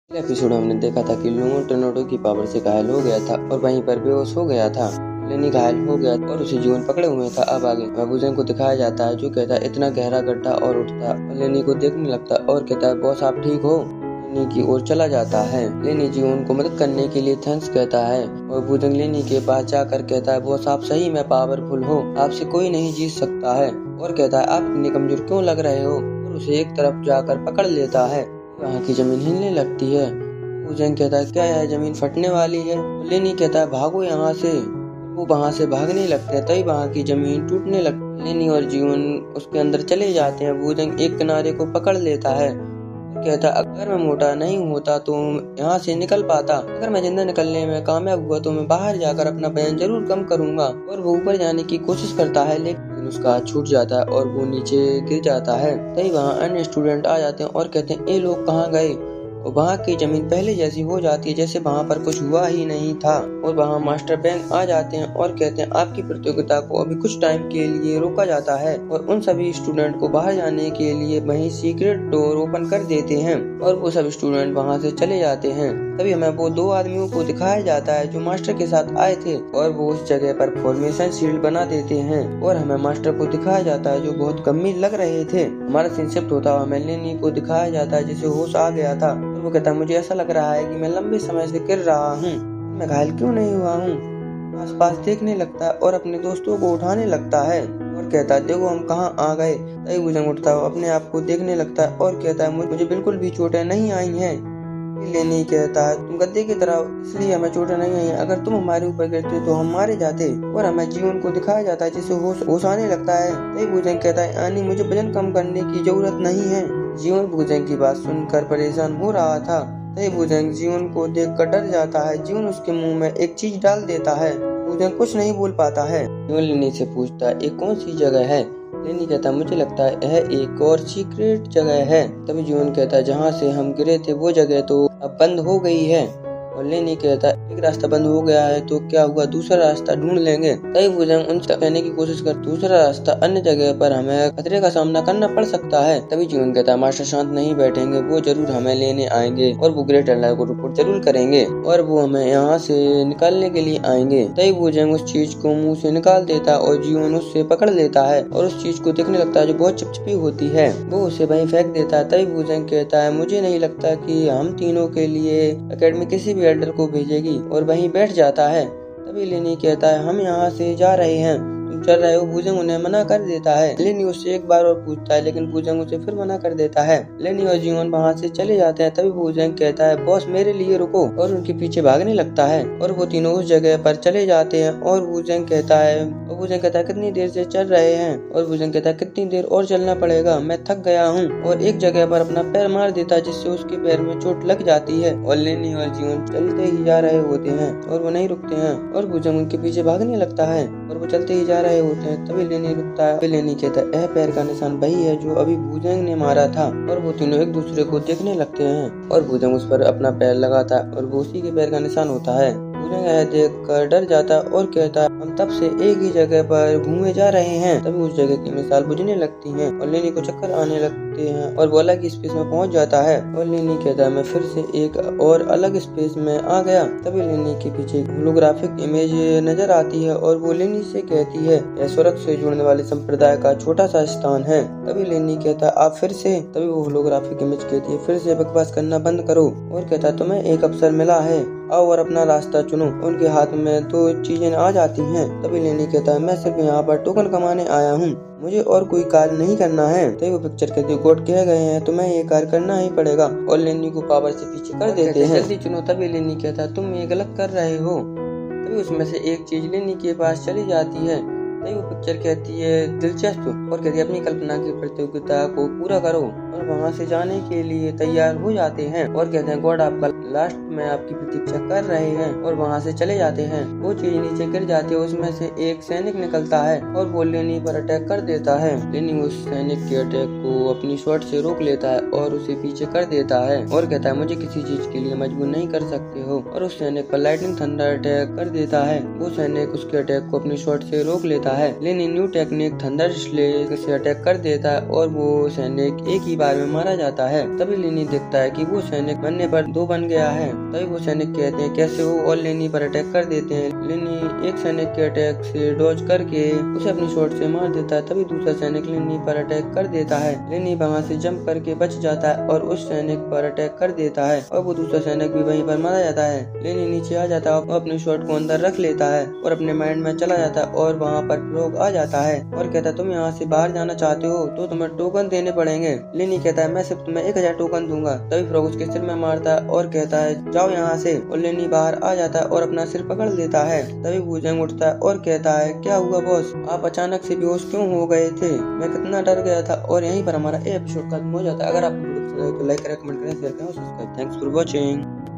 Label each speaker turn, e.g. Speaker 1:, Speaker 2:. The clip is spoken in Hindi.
Speaker 1: पिछले एपिसोड में हमने देखा था कि लूमो टोर्नेडो की पावर से घायल हो गया था और वहीं पर बेहोश हो गया था। लेनी घायल हो गया और उसे जीवन पकड़े हुए था। अब आगे बाबूजन को दिखाया जाता है जो कहता है इतना गहरा गड्ढा और उठता और लेनी को देखने लगता और कहता है बॉस आप ठीक हो। लेनी की ओर चला जाता है। लेनी जीवन को मदद करने के लिए थैंक्स कहता है और भुजंग लेनी के पास जाकर कहता है बॉस आप सही में पावरफुल हो, आपसे कोई नहीं जीत सकता है। और कहता है आप इतने कमजोर क्यों लग रहे हो और उसे एक तरफ जाकर पकड़ लेता है। वहाँ की जमीन हिलने लगती है। भुजंग कहता है क्या यह जमीन फटने वाली है। लेनी कहता है भागो यहाँ से। वो वहाँ से भागने लगते हैं तभी वहाँ की जमीन टूटने लगती है। लेनी और जीवन उसके अंदर चले जाते हैं। भुजंग एक किनारे को पकड़ लेता है और कहता है अगर मैं मोटा नहीं होता तो यहाँ से निकल पाता, अगर मैं जिंदा निकलने में कामयाब हुआ तो मैं बाहर जाकर अपना वजन जरूर कम करूंगा। और वो ऊपर जाने की कोशिश करता है लेकिन उसका हाथ छूट जाता है और वो नीचे गिर जाता है। तभी वहाँ अन्य स्टूडेंट आ जाते हैं और कहते हैं ये लोग कहाँ गए। और वहाँ की जमीन पहले जैसी हो जाती है जैसे वहाँ पर कुछ हुआ ही नहीं था। और वहाँ मास्टर बैंक आ जाते हैं और कहते हैं आपकी प्रतियोगिता को अभी कुछ टाइम के लिए रोका जाता है और उन सभी स्टूडेंट को बाहर जाने के लिए वहीं सीक्रेट डोर ओपन कर देते हैं और वो सब स्टूडेंट वहाँ से चले जाते हैं। तभी हमें वो दो आदमियों को दिखाया जाता है जो मास्टर के साथ आए थे और वो उस जगह पर फॉर्मेशन शील्ड बना देते हैं और हमें मास्टर को दिखाया जाता है जो बहुत गंभीर लग रहे थे। हमारा सीन शिफ्ट होता हुआ हमें लेनी को दिखाया जाता है जिसे होश आ गया था और वो कहता है मुझे ऐसा लग रहा है कि मैं लंबे समय से गिर रहा हूँ, मैं घायल क्यों नहीं हुआ हूँ। आसपास देखने लगता है और अपने दोस्तों को उठाने लगता है और कहता है देखो हम कहाँ आ गए। तभी भुजंग उठता है अपने आप को देखने लगता है और कहता है मुझे बिल्कुल भी चोटें नहीं आई हैं। लेनी कहता है तुम गद्दे की तरह इसलिए हमें चोटें नहीं आई, अगर तुम हमारे ऊपर गिरते तो हम मारे जाते। और हमें जीवन को दिखाया जाता है जिसे होश आने लगता है। तभी भुजंग कहता है यानी मुझे वजन कम करने की जरूरत नहीं है। जीवन भुजंग की बात सुनकर परेशान हो रहा था। तभी भुजंग जीवन को देख कर डर जाता है। जीवन उसके मुंह में एक चीज डाल देता है। भुजंग कुछ नहीं बोल पाता है। जीवन लेनी से पूछता है ये कौन सी जगह है। लेनी कहता है मुझे लगता है यह एक और सीक्रेट जगह है। तभी जीवन कहता है जहाँ से हम गिरे थे वो जगह तो अब बंद हो गई है। और लेनी कहता है एक रास्ता बंद हो गया है तो क्या हुआ, दूसरा रास्ता ढूंढ लेंगे। तभी भुजंग उनसे कहने की कोशिश कर दूसरा रास्ता अन्य जगह पर हमें खतरे का सामना करना पड़ सकता है। तभी जीवन कहता है मास्टर शांत नहीं बैठेंगे, वो जरूर हमें लेने आएंगे और वो ग्रेट एल्डर को रिपोर्ट जरूर करेंगे और वो हमें यहाँ से निकालने के लिए आएंगे। तभी भुजंग उस चीज को मुंह से निकाल देता है और जीवन उससे पकड़ लेता है और उस चीज को देखने लगता है जो बहुत चिपचिपी होती है। वो उसे वहीं फेंक देता है। तभी भुजंग कहता है मुझे नहीं लगता कि हम तीनों के लिए एकेडमी किसी भी एल्डर को भेजेगी और वहीं बैठ जाता है। तभी लेनी कहता है हम यहाँ से जा रहे हैं, तुम चल रहे हो। भुजंग उन्हें मना कर देता है। लेनी उससे एक बार और पूछता है लेकिन भुजंग उसे फिर मना कर देता है। लेनी और जीवन वहाँ से चले जाते हैं। तभी भुजंग कहता है बॉस मेरे लिए रुको और उनके पीछे भागने लगता है और वो तीनों उस जगह पर चले जाते हैं। और भुजंग कहता है कितनी देर से चल रहे हैं। और भुजंग कहता है कितनी देर और चलना पड़ेगा, मैं थक गया हूँ। और एक जगह पर अपना पैर मार देता है जिससे उसके पैर में चोट लग जाती है। और लेनी और जीवन चलते ही जा रहे होते हैं और वो नहीं रुकते हैं और भुजंग उनके पीछे भागने लगता है और वो चलते ही जा रहे होते हैं। तभी लेनी रुकता है। लेनी कहता है यह पैर का निशान वही है जो अभी भुजंग ने मारा था। और वो तीनों एक दूसरे को देखने लगते हैं और भुजंग उस पर अपना पैर लगाता है और वो उसी के पैर का निशान होता है। भुजंग यह देख कर डर जाता है और कहता है हम तब से एक ही जगह पर घूमे जा रहे हैं। तभी उस जगह की मिसाल बुझने लगती है और लेनी को चक्कर आने लगते हैं और वो अलग स्पेस में पहुंच जाता है। और लेनी कहता है मैं फिर से एक और अलग स्पेस में आ गया। तभी लेनी के पीछे होलोग्राफिक इमेज नजर आती है और वो लेनी से कहती है यह स्वर्ग से जुड़ने वाले संप्रदाय का छोटा सा स्थान है। तभी लेनी कहता है आप फिर से। तभी वो होलोग्राफिक इमेज कहती है फिर से बकवास करना बंद करो और कहता है तुम्हें एक अवसर मिला है, आओ और अपना रास्ता चुनो। उनके हाथ में दो चीजें आ जाती हैं। तभी लेनी कहता है मैं सिर्फ यहाँ पर टोकन कमाने आया हूँ, मुझे और कोई कार्य नहीं करना है। तभी वो पिक्चर कहती है गॉड कह गए हैं तुम्हें ये कार्य करना ही पड़ेगा और लेनी को पावर से पीछे कर देते हैं। जल्दी चुनो। तभी लेनी कहता है तुम ये गलत कर रहे हो। तभी उसमें से एक चीज लेनी के पास चली जाती है। तभी वो पिक्चर कहती है दिलचस्प और कहती है अपनी कल्पना की प्रतियोगिता को पूरा करो और वहाँ से जाने के लिए तैयार हो जाते हैं और कहते हैं गॉड आपका लास्ट में आपकी प्रतीक्षा कर रहे हैं और वहाँ से चले जाते हैं। वो चीज नीचे गिर जाती है, उसमें से एक सैनिक निकलता है और वो लेनी पर अटैक कर देता है। लेनी उस सैनिक के अटैक को अपनी शॉट से रोक लेता है और उसे पीछे कर देता है और कहता है मुझे किसी चीज के लिए मजबूर नहीं कर सकते हो। और उस सैनिक पर लाइटनिंग थंडर अटैक कर देता है। वो सैनिक उसके अटैक को अपनी शॉट से रोक लेता है। लेनी न्यू टेक्निक थंडर स्लेश से अटैक कर देता है और वो सैनिक एक ही बार में मारा जाता है। तभी लेनी देखता है कि वो सैनिक बनने पर 2 बन गया है। तभी वो सैनिक कहते हैं कैसे हो और लेनी पर अटैक कर देते हैं। लेनी एक सैनिक के अटैक से डॉज करके उसे अपनी शॉट से मार देता है। तभी दूसरा सैनिक लेनी पर अटैक कर देता है। लेनी वहाँ से जंप करके बच जाता है और उस सैनिक पर अटैक कर देता है और वो दूसरा सैनिक भी वहीं पर मारा जाता है। लेनी नीचे आ जाता है और अपनी शॉट को अंदर रख लेता है और अपने माइंड में चला जाता है और वहाँ पर फ्रॉग आ जाता है और कहता है तुम यहाँ से बाहर जाना चाहते हो तो तुम्हें टोकन देने पड़ेंगे। लेनी कहता है मैं सिर्फ तुम्हें 1000 टोकन दूंगा। तभी फ्रॉग उसके सिर में मारता है और कहता है जाओ यहाँ से, और लेनी बाहर आ जाता है और अपना सिर पकड़ लेता है। तभी वुजेंग उठता है और कहता है क्या हुआ बॉस, आप अचानक से बेहोश क्यों हो गए थे, मैं कितना डर गया था। और यहीं पर हमारा एपिसोड खत्म हो जाता है। अगर आपको वीडियो पसंद आए तो लाइक करें, कमेंट करें, शेयर करें और सब्सक्राइब। Thanks for watching.